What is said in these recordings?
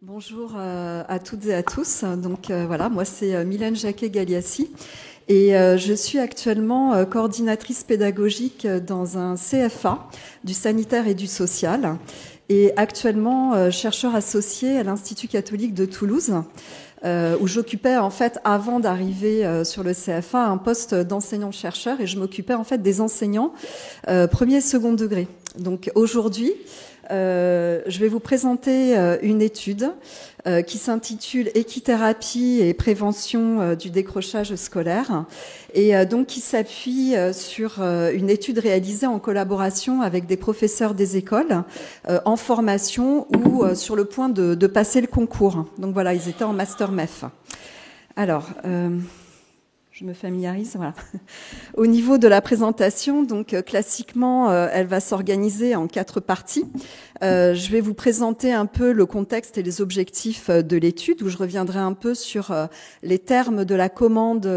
Bonjour à toutes et à tous. Donc voilà, moi c'est Mylène Jacquet-Galiassi et je suis actuellement coordinatrice pédagogique dans un CFA du sanitaire et du social et actuellement chercheur associé à l'Institut catholique de Toulouse où j'occupais en fait avant d'arriver sur le CFA un poste d'enseignant-chercheur et je m'occupais en fait des enseignants premier et second degré. Donc aujourd'hui, je vais vous présenter une étude qui s'intitule Équithérapie et prévention du décrochage scolaire et donc qui s'appuie sur une étude réalisée en collaboration avec des professeurs des écoles en formation ou sur le point de passer le concours. Donc voilà, ils étaient en master MEF. Alors, je me familiarise, voilà. Au niveau de la présentation, donc classiquement, elle va s'organiser en 4 parties. Je vais vous présenter un peu le contexte et les objectifs de l'étude, où je reviendrai un peu sur les termes de la commande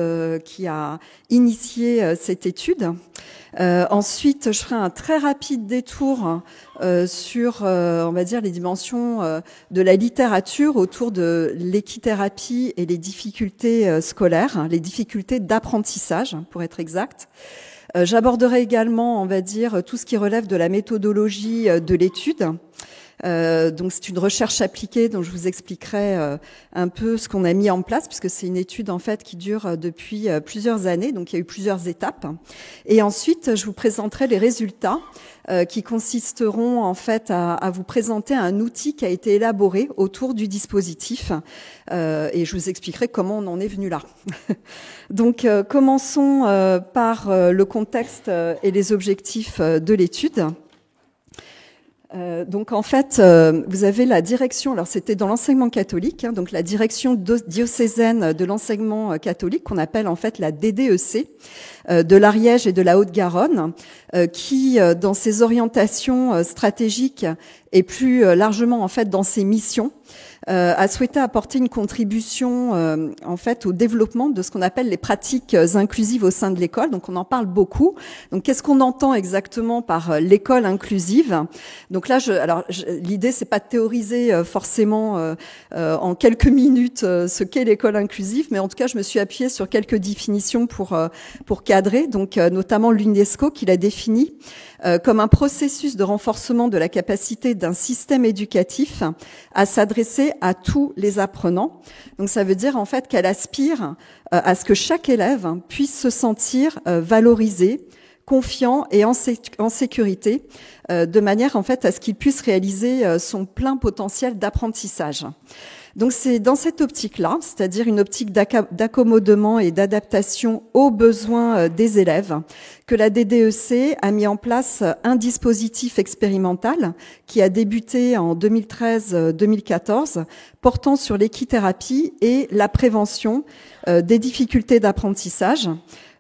qui a initié cette étude. Ensuite, je ferai un très rapide détour sur, on va dire, les dimensions de la littérature autour de l'équithérapie et les difficultés scolaires, les difficultés d'apprentissage, pour être exact. J'aborderai également, on va dire, tout ce qui relève de la méthodologie de l'étude. Donc c'est une recherche appliquée dont je vous expliquerai un peu ce qu'on a mis en place, puisque c'est une étude en fait qui dure depuis plusieurs années, donc il y a eu plusieurs étapes. Et ensuite, je vous présenterai les résultats qui consisteront en fait à vous présenter un outil qui a été élaboré autour du dispositif et je vous expliquerai comment on en est venu là. Donc commençons par le contexte et les objectifs de l'étude. Donc en fait, vous avez la direction, alors c'était dans l'enseignement catholique, donc la direction diocésaine de l'enseignement catholique qu'on appelle en fait la DDEC de l'Ariège et de la Haute-Garonne, qui dans ses orientations stratégiques et plus largement en fait dans ses missions, a souhaité apporter une contribution en fait au développement de ce qu'on appelle les pratiques inclusives au sein de l'école. Donc on en parle beaucoup. Donc qu'est-ce qu'on entend exactement par l'école inclusive? Donc là, l'idée c'est pas de théoriser forcément en quelques minutes ce qu'est l'école inclusive, mais en tout cas je me suis appuyée sur quelques définitions pour cadrer. Donc notamment l'UNESCO qui l'a défini comme un processus de renforcement de la capacité d'un système éducatif à s'adresser à tous les apprenants. Donc ça veut dire en fait qu'elle aspire à ce que chaque élève puisse se sentir valorisé, confiant et en sécurité, de manière en fait à ce qu'il puisse réaliser son plein potentiel d'apprentissage. Donc c'est dans cette optique-là, c'est-à-dire une optique d'accommodement et d'adaptation aux besoins des élèves, que la DDEC a mis en place un dispositif expérimental qui a débuté en 2013-2014, portant sur l'équithérapie et la prévention des difficultés d'apprentissage.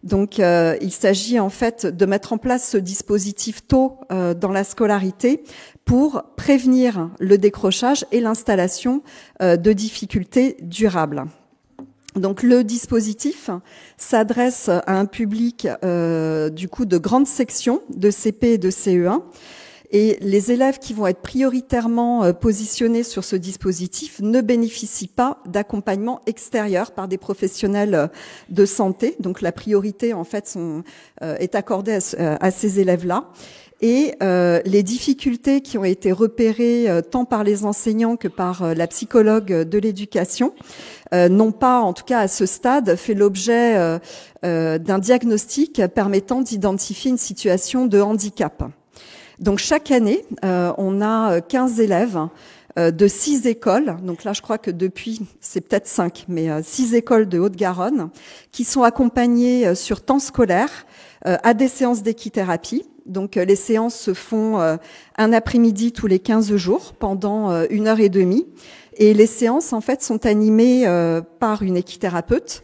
Donc, il s'agit en fait de mettre en place ce dispositif tôt dans la scolarité pour prévenir le décrochage et l'installation de difficultés durables. Donc, le dispositif s'adresse à un public du coup de grandes sections de CP et de CE1. Et les élèves qui vont être prioritairement positionnés sur ce dispositif ne bénéficient pas d'accompagnement extérieur par des professionnels de santé. Donc la priorité en fait est accordée à ces élèves-là. Et les difficultés qui ont été repérées tant par les enseignants que par la psychologue de l'éducation n'ont pas, en tout cas à ce stade, fait l'objet d'un diagnostic permettant d'identifier une situation de handicap. Donc chaque année, on a 15 élèves de 6 écoles. Donc là, je crois que depuis, c'est peut-être 5, mais 6 écoles de Haute-Garonne qui sont accompagnées sur temps scolaire à des séances d'équithérapie. Donc les séances se font un après-midi tous les 15 jours pendant 1h30. Et les séances, en fait, sont animées par une équithérapeute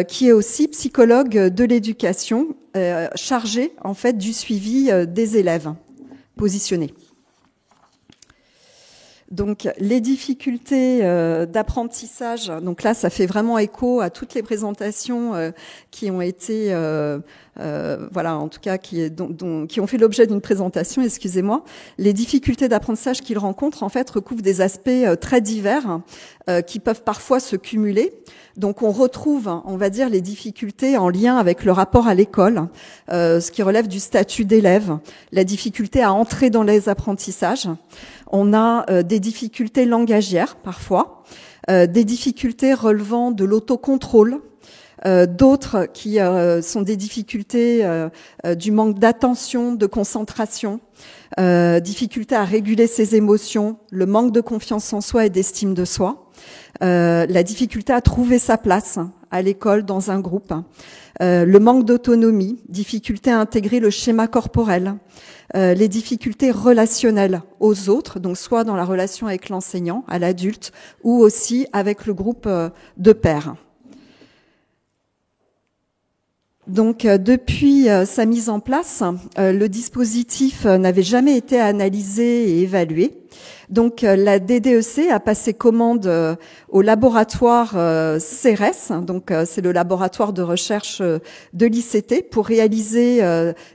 qui est aussi psychologue de l'éducation, chargée, en fait, du suivi des élèves positionnés. Donc les difficultés d'apprentissage, donc là ça fait vraiment écho à toutes les présentations qui ont été, voilà, en tout cas qui ont fait l'objet d'une présentation, excusez-moi. Les difficultés d'apprentissage qu'ils rencontrent en fait recouvrent des aspects très divers qui peuvent parfois se cumuler. Donc on retrouve, on va dire, les difficultés en lien avec le rapport à l'école, ce qui relève du statut d'élève, la difficulté à entrer dans les apprentissages. On a des difficultés langagières parfois, des difficultés relevant de l'autocontrôle, d'autres qui sont des difficultés du manque d'attention, de concentration, difficulté à réguler ses émotions, le manque de confiance en soi et d'estime de soi, la difficulté à trouver sa place à l'école, dans un groupe, le manque d'autonomie, difficulté à intégrer le schéma corporel, les difficultés relationnelles aux autres, donc soit dans la relation avec l'enseignant, à l'adulte, ou aussi avec le groupe de pairs. Donc, depuis sa mise en place, le dispositif n'avait jamais été analysé et évalué. Donc, la DDEC a passé commande au laboratoire CERES, donc c'est le laboratoire de recherche de l'ICT, pour réaliser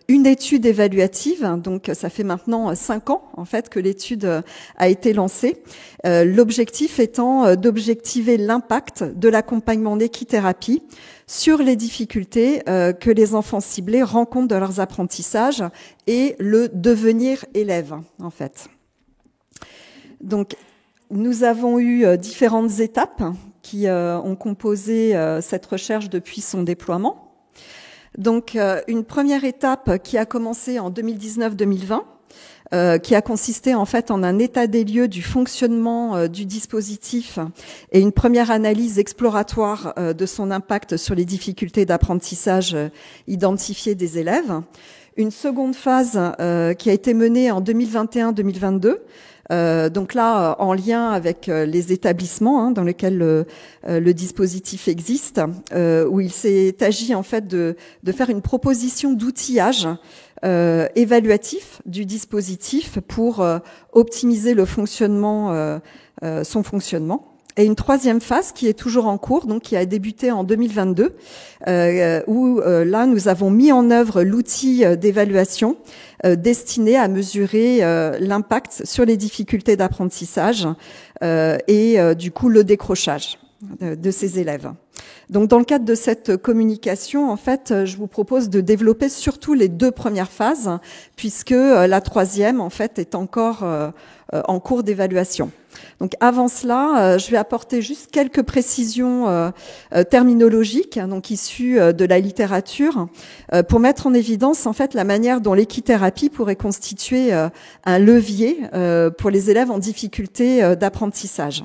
une étude évaluative. Donc, ça fait maintenant 5 ans en fait que l'étude a été lancée. L'objectif étant d'objectiver l'impact de l'accompagnement en équithérapie sur les difficultés que les enfants ciblés rencontrent dans leurs apprentissages et le devenir élève, en fait. Donc, nous avons eu différentes étapes qui ont composé cette recherche depuis son déploiement. Donc, une première étape qui a commencé en 2019-2020, qui a consisté en fait en un état des lieux du fonctionnement du dispositif et une première analyse exploratoire de son impact sur les difficultés d'apprentissage identifiées des élèves. Une seconde phase qui a été menée en 2021-2022, donc là en lien avec les établissements dans lesquels le dispositif existe, où il s'est agi en fait de faire une proposition d'outillage évaluatif du dispositif pour optimiser le fonctionnement, son fonctionnement. Et une troisième phase qui est toujours en cours, donc qui a débuté en 2022, où là nous avons mis en œuvre l'outil d'évaluation destiné à mesurer l'impact sur les difficultés d'apprentissage et du coup le décrochage de ces élèves. Donc, dans le cadre de cette communication, en fait, je vous propose de développer surtout les 2 premières phases, puisque la troisième, en fait, est encore en cours d'évaluation. Donc, avant cela, je vais apporter juste quelques précisions terminologiques, donc issues de la littérature, pour mettre en évidence, en fait, la manière dont l'équithérapie pourrait constituer un levier pour les élèves en difficulté d'apprentissage.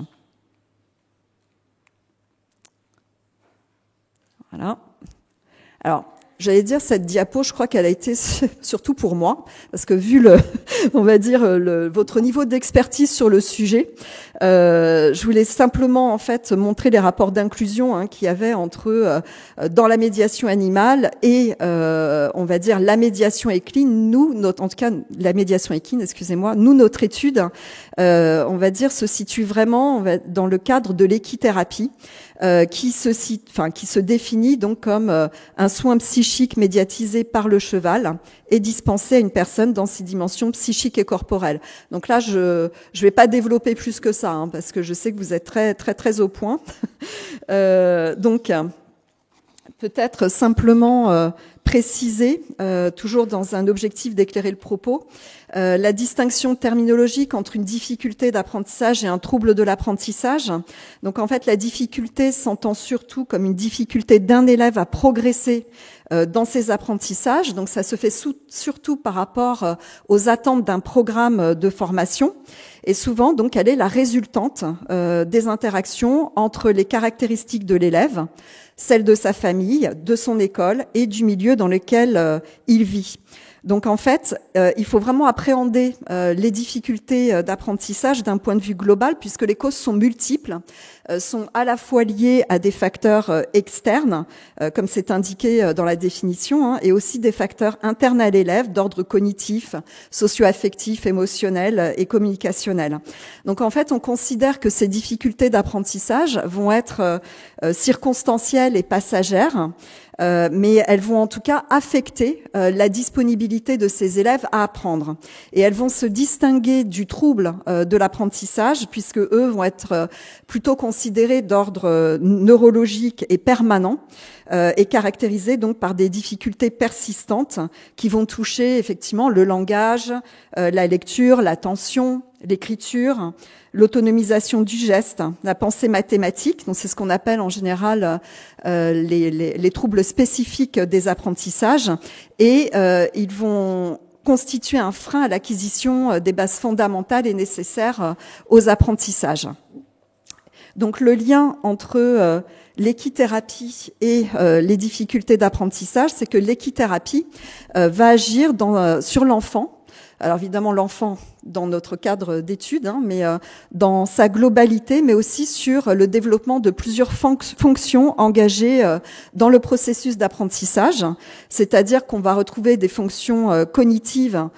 Voilà. Alors, j'allais dire cette diapo, je crois qu'elle a été surtout pour moi, parce que vu on va dire votre niveau d'expertise sur le sujet, je voulais simplement en fait montrer les rapports d'inclusion qu'il y avait entre dans la médiation animale et on va dire la médiation équine. En tout cas la médiation équine, excusez-moi, notre étude, on va dire se situe vraiment dans le cadre de l'équithérapie. Qui se définit donc comme un soin psychique médiatisé par le cheval et dispensé à une personne dans ses dimensions psychiques et corporelles. Donc là, je vais pas développer plus que ça, parce que je sais que vous êtes très très très au point. Donc peut-être simplement préciser, toujours dans un objectif d'éclairer le propos, la distinction terminologique entre une difficulté d'apprentissage et un trouble de l'apprentissage. Donc en fait, la difficulté s'entend surtout comme une difficulté d'un élève à progresser dans ses apprentissages. Donc ça se fait surtout par rapport aux attentes d'un programme de formation. Et souvent, donc, elle est la résultante des interactions entre les caractéristiques de l'élève, celles de sa famille, de son école et du milieu dans lequel il vit. Donc en fait, il faut vraiment appréhender les difficultés d'apprentissage d'un point de vue global, puisque les causes sont multiples, sont à la fois liées à des facteurs externes, comme c'est indiqué dans la définition, hein, et aussi des facteurs internes à l'élève, d'ordre cognitif, socio-affectif, émotionnel et communicationnel. Donc en fait, on considère que ces difficultés d'apprentissage vont être circonstancielles et passagères, mais elles vont en tout cas affecter la disponibilité de ces élèves à apprendre. Et elles vont se distinguer du trouble de l'apprentissage, puisque eux vont être plutôt considérés d'ordre neurologique et permanent, et caractérisés donc par des difficultés persistantes qui vont toucher effectivement le langage, la lecture, l'attention, l'écriture, l'autonomisation du geste, la pensée mathématique. Donc c'est ce qu'on appelle en général les troubles spécifiques des apprentissages, et ils vont constituer un frein à l'acquisition des bases fondamentales et nécessaires aux apprentissages. Donc le lien entre l'équithérapie et les difficultés d'apprentissage, c'est que l'équithérapie va agir sur l'enfant. Alors évidemment l'enfant dans notre cadre d'études, hein, mais dans sa globalité, mais aussi sur le développement de plusieurs fonctions engagées dans le processus d'apprentissage. C'est-à-dire qu'on va retrouver des fonctions cognitives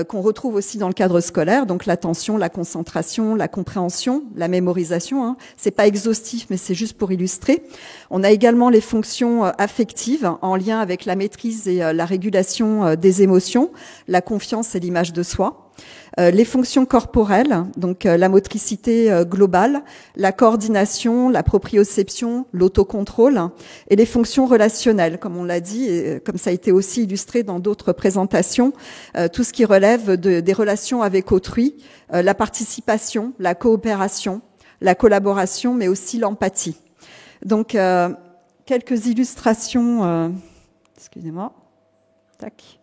qu'on retrouve aussi dans le cadre scolaire, donc l'attention, la concentration, la compréhension, la mémorisation. Hein. C'est pas exhaustif, mais c'est juste pour illustrer. On a également les fonctions affectives en lien avec la maîtrise et la régulation des émotions, la confiance et l'image de soi. Les fonctions corporelles, donc la motricité globale, la coordination, la proprioception, l'autocontrôle, et les fonctions relationnelles, comme on l'a dit, et comme ça a été aussi illustré dans d'autres présentations, tout ce qui relève des relations avec autrui, la participation, la coopération, la collaboration, mais aussi l'empathie. Donc, quelques illustrations, excusez-moi, tac.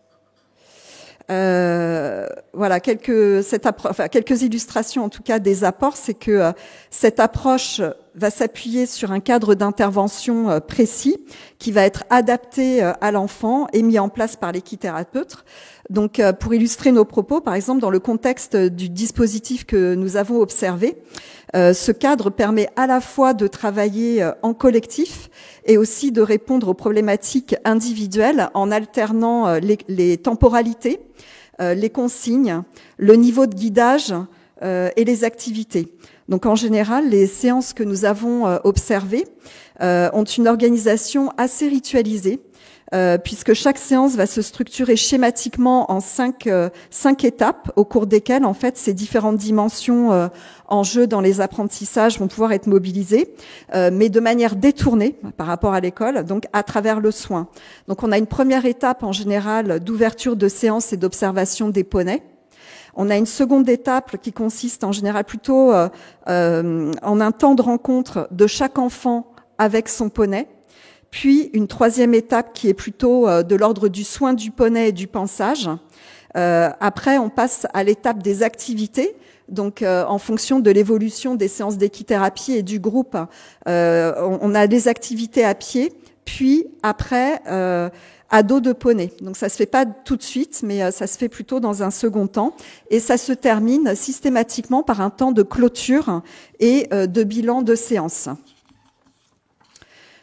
Voilà, quelques illustrations en tout cas des apports, c'est que cette approche va s'appuyer sur un cadre d'intervention précis qui va être adapté à l'enfant et mis en place par l'équithérapeute. Donc, pour illustrer nos propos, par exemple, dans le contexte du dispositif que nous avons observé, ce cadre permet à la fois de travailler en collectif et aussi de répondre aux problématiques individuelles en alternant les temporalités, les consignes, le niveau de guidage et les activités. Donc en général, les séances que nous avons observées ont une organisation assez ritualisée, puisque chaque séance va se structurer schématiquement en cinq étapes, au cours desquelles en fait ces différentes dimensions en jeu dans les apprentissages vont pouvoir être mobilisées, mais de manière détournée par rapport à l'école, donc à travers le soin. Donc on a une première étape en général d'ouverture de séance et d'observation des poneys. On a une seconde étape qui consiste en général plutôt en un temps de rencontre de chaque enfant avec son poney. Puis une troisième étape qui est plutôt de l'ordre du soin du poney et du pansage. Après, on passe à l'étape des activités. Donc, en fonction de l'évolution des séances d'équithérapie et du groupe, on a des activités à pied. Puis après, à dos de poney. Donc, ça se fait pas tout de suite, mais ça se fait plutôt dans un second temps. Et ça se termine systématiquement par un temps de clôture et de bilan de séance.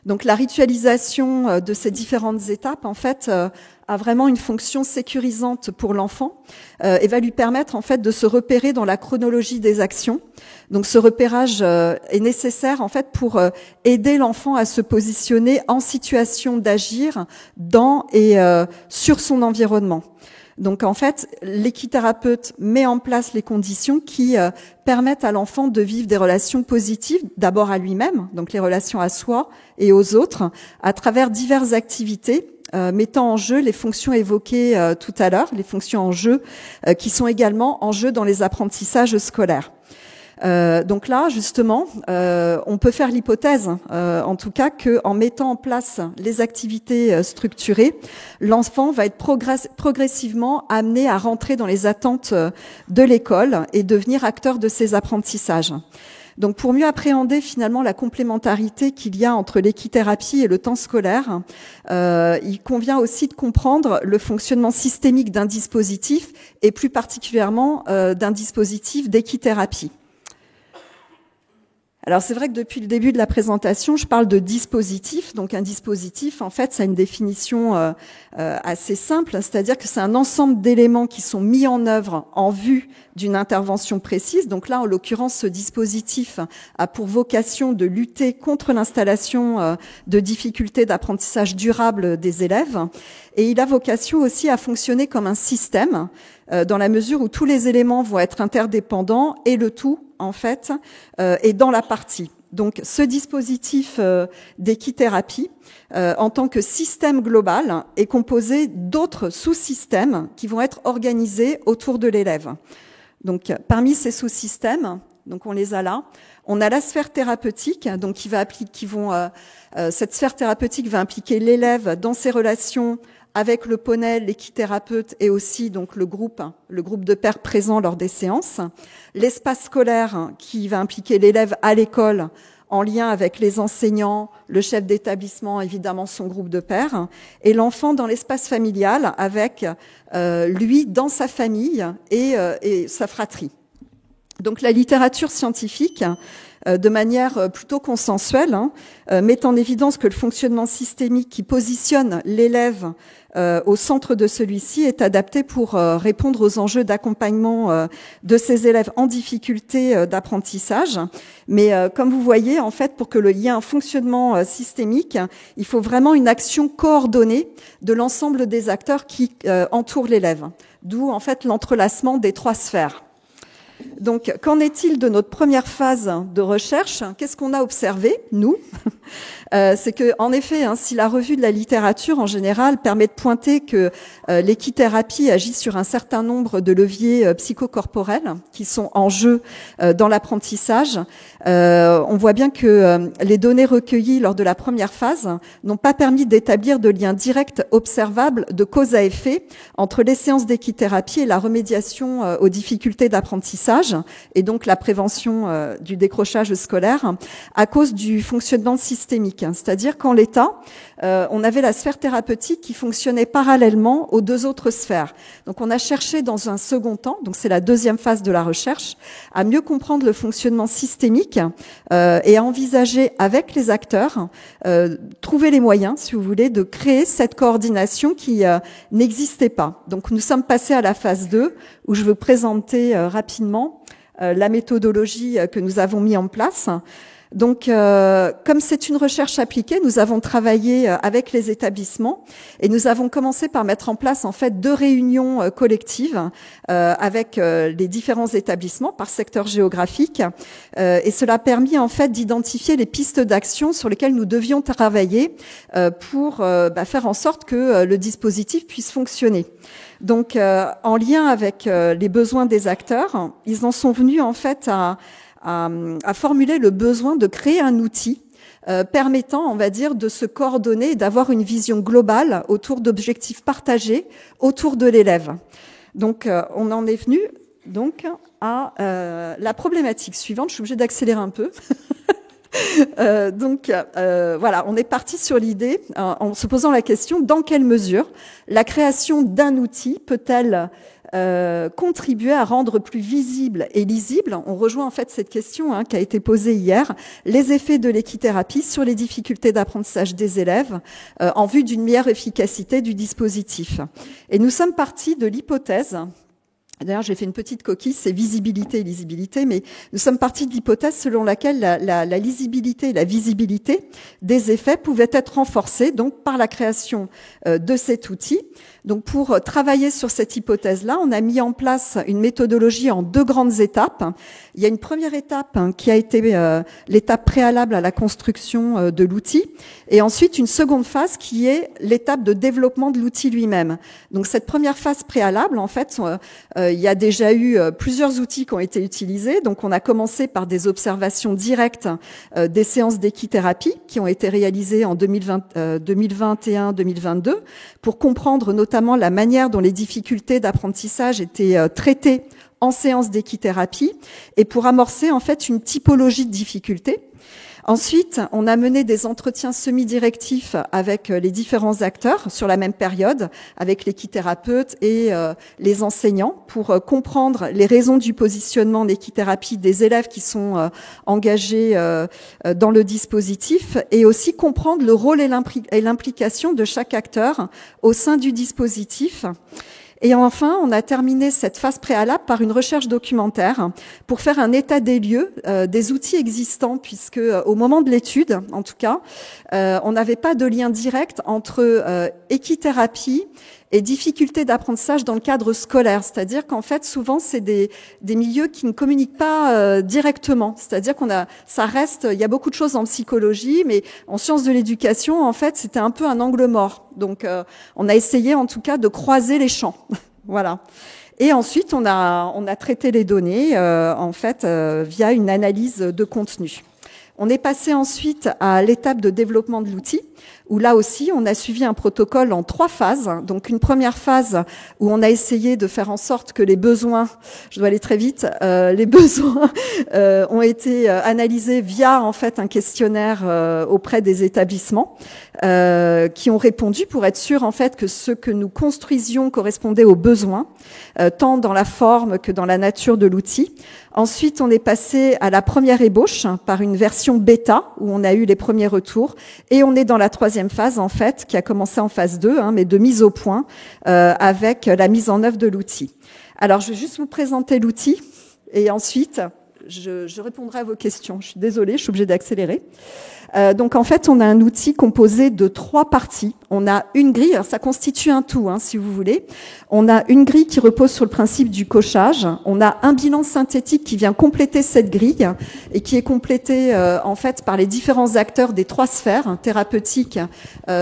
Donc la ritualisation de ces différentes étapes, en fait, a vraiment une fonction sécurisante pour l'enfant et va lui permettre, en fait, de se repérer dans la chronologie des actions. Donc ce repérage est nécessaire, en fait, pour aider l'enfant à se positionner en situation d'agir dans et sur son environnement. Donc en fait, l'équithérapeute met en place les conditions qui permettent à l'enfant de vivre des relations positives, d'abord à lui-même, donc les relations à soi et aux autres, à travers diverses activités mettant en jeu les fonctions évoquées tout à l'heure, les fonctions en jeu qui sont également en jeu dans les apprentissages scolaires. Donc là, justement, on peut faire l'hypothèse, en tout cas, qu'en mettant en place les activités structurées, l'enfant va être progressivement amené à rentrer dans les attentes de l'école et devenir acteur de ses apprentissages. Donc pour mieux appréhender finalement la complémentarité qu'il y a entre l'équithérapie et le temps scolaire, il convient aussi de comprendre le fonctionnement systémique d'un dispositif et plus particulièrement d'un dispositif d'équithérapie. Alors c'est vrai que depuis le début de la présentation, je parle de dispositif. Donc un dispositif, en fait, ça a une définition assez simple, c'est-à-dire que c'est un ensemble d'éléments qui sont mis en œuvre en vue d'une intervention précise. Donc là, en l'occurrence, ce dispositif a pour vocation de lutter contre l'installation de difficultés d'apprentissage durable des élèves. Et il a vocation aussi à fonctionner comme un système, dans la mesure où tous les éléments vont être interdépendants et le tout, en fait, est dans la partie. Donc, ce dispositif d'équithérapie, en tant que système global, est composé d'autres sous-systèmes qui vont être organisés autour de l'élève. Donc, parmi ces sous-systèmes, donc on les a là, on a la sphère thérapeutique, donc cette sphère thérapeutique va impliquer l'élève dans ses relations avec le poney, l'équithérapeute et aussi donc le groupe de pairs présents lors des séances. L'espace scolaire qui va impliquer l'élève à l'école en lien avec les enseignants, le chef d'établissement, évidemment son groupe de pairs, et l'enfant dans l'espace familial avec lui dans sa famille et sa fratrie. Donc la littérature scientifique, de manière plutôt consensuelle, met en évidence que le fonctionnement systémique qui positionne l'élève au centre de celui-ci est adapté pour répondre aux enjeux d'accompagnement de ces élèves en difficulté d'apprentissage. Mais comme vous voyez, en fait, pour qu'il y ait un fonctionnement systémique, il faut vraiment une action coordonnée de l'ensemble des acteurs qui entourent l'élève. D'où, en fait, l'entrelacement des trois sphères. Donc, qu'en est-il de notre première phase de recherche? Qu'est-ce qu'on a observé, nous? C'est que, en effet, si la revue de la littérature, en général, permet de pointer que l'équithérapie agit sur un certain nombre de leviers psychocorporels qui sont en jeu dans l'apprentissage, on voit bien que les données recueillies lors de la première phase n'ont pas permis d'établir de lien direct observable de cause à effet entre les séances d'équithérapie et la remédiation aux difficultés d'apprentissage et donc la prévention du décrochage scolaire à cause du fonctionnement systémique. C'est-à-dire qu'en l'état, on avait la sphère thérapeutique qui fonctionnait parallèlement aux deux autres sphères. Donc on a cherché dans un second temps, donc c'est la deuxième phase de la recherche, à mieux comprendre le fonctionnement systémique et à envisager avec les acteurs, trouver les moyens, si vous voulez, de créer cette coordination qui n'existait pas. Donc nous sommes passés à la phase 2 où je veux présenter rapidement la méthodologie que nous avons mis en place. Donc, comme c'est une recherche appliquée, nous avons travaillé avec les établissements et nous avons commencé par mettre en place en fait 2 réunions collectives avec les différents établissements par secteur géographique et cela a permis en fait d'identifier les pistes d'action sur lesquelles nous devions travailler pour faire en sorte que le dispositif puisse fonctionner. Donc, en lien avec les besoins des acteurs, ils en sont venus en fait à formuler le besoin de créer un outil permettant, on va dire, de se coordonner et d'avoir une vision globale autour d'objectifs partagés autour de l'élève. Donc, on en est venu donc à la problématique suivante. Je suis obligée d'accélérer un peu. Voilà, on est parti sur l'idée en se posant la question dans quelle mesure la création d'un outil peut-elle contribuer à rendre plus visible et lisible, on rejoint en fait cette question qui a été posée hier, les effets de l'équithérapie sur les difficultés d'apprentissage des élèves en vue d'une meilleure efficacité du dispositif. Et nous sommes partis de l'hypothèse, d'ailleurs j'ai fait une petite coquille, c'est visibilité et lisibilité, mais nous sommes partis de l'hypothèse selon laquelle la lisibilité et la visibilité des effets pouvaient être renforcées donc par la création de cet outil. Donc pour travailler sur cette hypothèse-là, on a mis en place une méthodologie en 2 grandes étapes. Il y a une première étape qui a été l'étape préalable à la construction de l'outil, et ensuite une seconde phase qui est l'étape de développement de l'outil lui-même. Donc cette première phase préalable, en fait, il y a déjà eu plusieurs outils qui ont été utilisés. Donc, on a commencé par des observations directes des séances d'équithérapie qui ont été réalisées en 2021-2022 pour comprendre notamment la manière dont les difficultés d'apprentissage étaient traitées en séance d'équithérapie et pour amorcer en fait une typologie de difficultés. Ensuite, on a mené des entretiens semi-directifs avec les différents acteurs sur la même période, avec l'équithérapeute et les enseignants, pour comprendre les raisons du positionnement en équithérapie des élèves qui sont engagés dans le dispositif, et aussi comprendre le rôle et l'implication de chaque acteur au sein du dispositif. Et enfin, on a terminé cette phase préalable par une recherche documentaire pour faire un état des lieux des outils existants, puisque au moment de l'étude, en tout cas, on n'avait pas de lien direct entre équithérapie et difficultés d'apprentissage dans le cadre scolaire. C'est-à-dire qu'en fait, souvent, c'est des milieux qui ne communiquent pas directement. C'est-à-dire ça reste, il y a beaucoup de choses en psychologie, mais en sciences de l'éducation, en fait, c'était un peu un angle mort. Donc, on a essayé, en tout cas, de croiser les champs. Voilà. Et ensuite, on a traité les données, en fait, via une analyse de contenu. On est passé ensuite à l'étape de développement de l'outil, où là aussi, on a suivi un protocole en 3 phases. Donc, une première phase où on a essayé de faire en sorte que les besoins, je dois aller très vite, les besoins ont été analysés via en fait un questionnaire auprès des établissements qui ont répondu pour être sûr en fait que ce que nous construisions correspondait aux besoins, tant dans la forme que dans la nature de l'outil. Ensuite, on est passé à la première ébauche par une version bêta où on a eu les premiers retours, et on est dans la 3e phase en fait, qui a commencé en phase 2, mais de mise au point avec la mise en œuvre de l'outil. Alors, je vais juste vous présenter l'outil et ensuite je répondrai à vos questions. Je suis désolée, je suis obligée d'accélérer. Donc en fait, on a un outil composé de 3 parties. On a une grille, alors ça constitue un tout, si vous voulez. On a une grille qui repose sur le principe du cochage. On a un bilan synthétique qui vient compléter cette grille et qui est complété en fait par les différents acteurs des 3 sphères, thérapeutiques,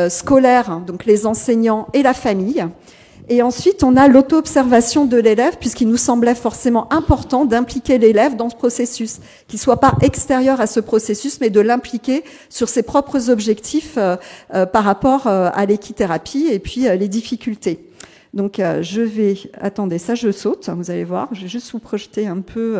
scolaires, donc les enseignants et la famille. Et ensuite, on a l'auto-observation de l'élève, puisqu'il nous semblait forcément important d'impliquer l'élève dans ce processus, qu'il ne soit pas extérieur à ce processus, mais de l'impliquer sur ses propres objectifs par rapport à l'équithérapie et puis les difficultés. Donc, attendez, ça je saute, vous allez voir, je vais juste vous projeter un peu...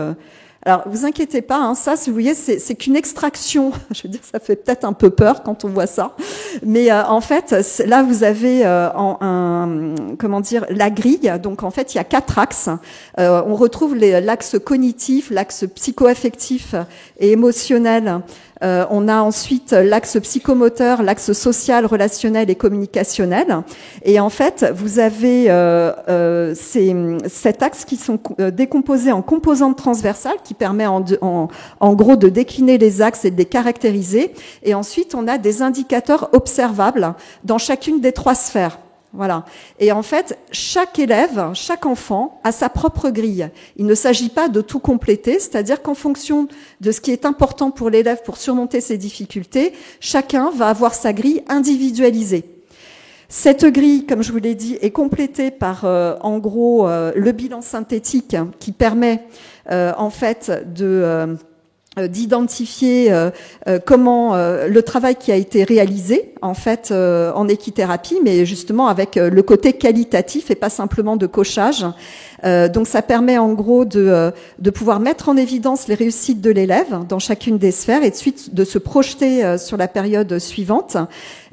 Alors, vous inquiétez pas, ça, si vous voyez, c'est qu'une extraction. Je veux dire, ça fait peut-être un peu peur quand on voit ça, mais en fait, là, vous avez la grille. Donc, en fait, il y a 4 axes. On retrouve l'axe cognitif, l'axe psycho-affectif et émotionnel. On a ensuite l'axe psychomoteur, l'axe social, relationnel et communicationnel. Et en fait, vous avez cet axe qui sont décomposés en composantes transversales qui permet en gros de décliner les axes et de les caractériser. Et ensuite, on a des indicateurs observables dans chacune des 3 sphères. Voilà. Et en fait, chaque élève, chaque enfant a sa propre grille. Il ne s'agit pas de tout compléter, c'est-à-dire qu'en fonction de ce qui est important pour l'élève pour surmonter ses difficultés, chacun va avoir sa grille individualisée. Cette grille, comme je vous l'ai dit, est complétée par, en gros, le bilan synthétique qui permet, en fait, d'identifier comment le travail qui a été réalisé en fait en équithérapie, mais justement avec le côté qualitatif et pas simplement de cochage. Donc ça permet en gros de pouvoir mettre en évidence les réussites de l'élève dans chacune des sphères et de suite de se projeter sur la période suivante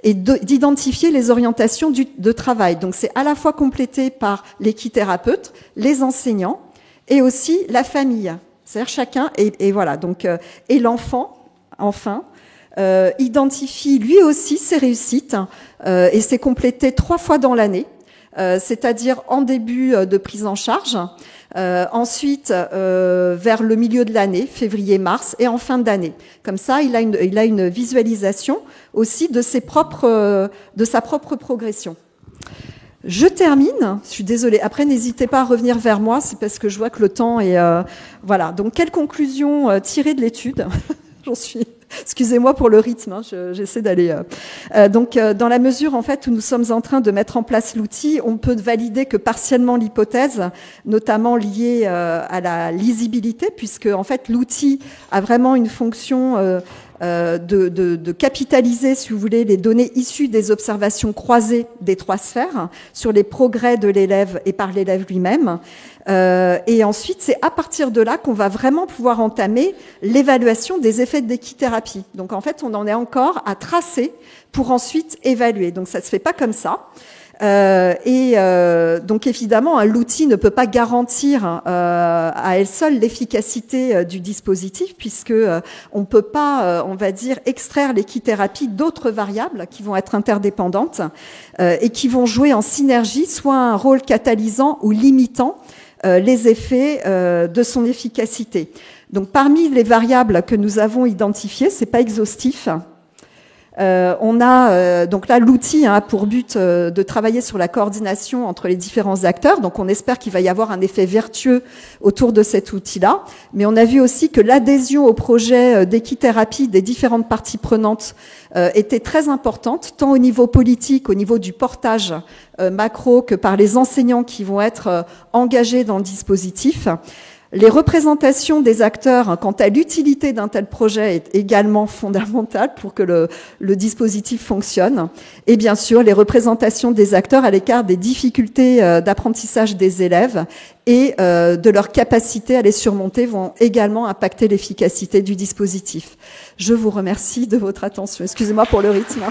et d'identifier les orientations de travail. Donc c'est à la fois complété par l'équithérapeute, les enseignants et aussi la famille. C'est-à-dire chacun, et voilà, donc, et l'enfant, enfin, identifie lui aussi ses réussites, et c'est complété 3 fois dans l'année, c'est-à-dire en début de prise en charge, ensuite vers le milieu de l'année, février-mars, et en fin d'année. Comme ça, il a une visualisation aussi de sa propre progression. Je termine, je suis désolée, après n'hésitez pas à revenir vers moi, c'est parce que je vois que le temps est... voilà, donc quelle conclusion tirée de l'étude? J'en suis Excusez-moi pour le rythme, hein, j'essaie d'aller... Donc, dans la mesure, en fait, où nous sommes en train de mettre en place l'outil, on peut valider que partiellement l'hypothèse, notamment liée à la lisibilité, puisque, en fait, l'outil a vraiment une fonction... de capitaliser, si vous voulez, les données issues des observations croisées des 3 sphères sur les progrès de l'élève et par l'élève lui-même. Et ensuite, c'est à partir de là qu'on va vraiment pouvoir entamer l'évaluation des effets d'équithérapie. Donc, en fait, on en est encore à tracer pour ensuite évaluer. Donc, ça se fait pas comme ça. Donc évidemment, l'outil ne peut pas garantir à elle seule l'efficacité du dispositif, puisque on peut pas, on va dire, extraire l'équithérapie d'autres variables qui vont être interdépendantes et qui vont jouer en synergie, soit un rôle catalysant ou limitant les effets de son efficacité. Donc parmi les variables que nous avons identifiées, c'est pas exhaustif. On a donc là l'outil a pour but de travailler sur la coordination entre les différents acteurs. Donc on espère qu'il va y avoir un effet vertueux autour de cet outil-là. Mais on a vu aussi que l'adhésion au projet d'équithérapie des différentes parties prenantes était très importante, tant au niveau politique, au niveau du portage macro, que par les enseignants qui vont être engagés dans le dispositif. Les représentations des acteurs quant à l'utilité d'un tel projet est également fondamentale pour que le dispositif fonctionne. Et bien sûr, les représentations des acteurs à l'écart des difficultés d'apprentissage des élèves et de leur capacité à les surmonter vont également impacter l'efficacité du dispositif. Je vous remercie de votre attention. Excusez-moi pour le rythme.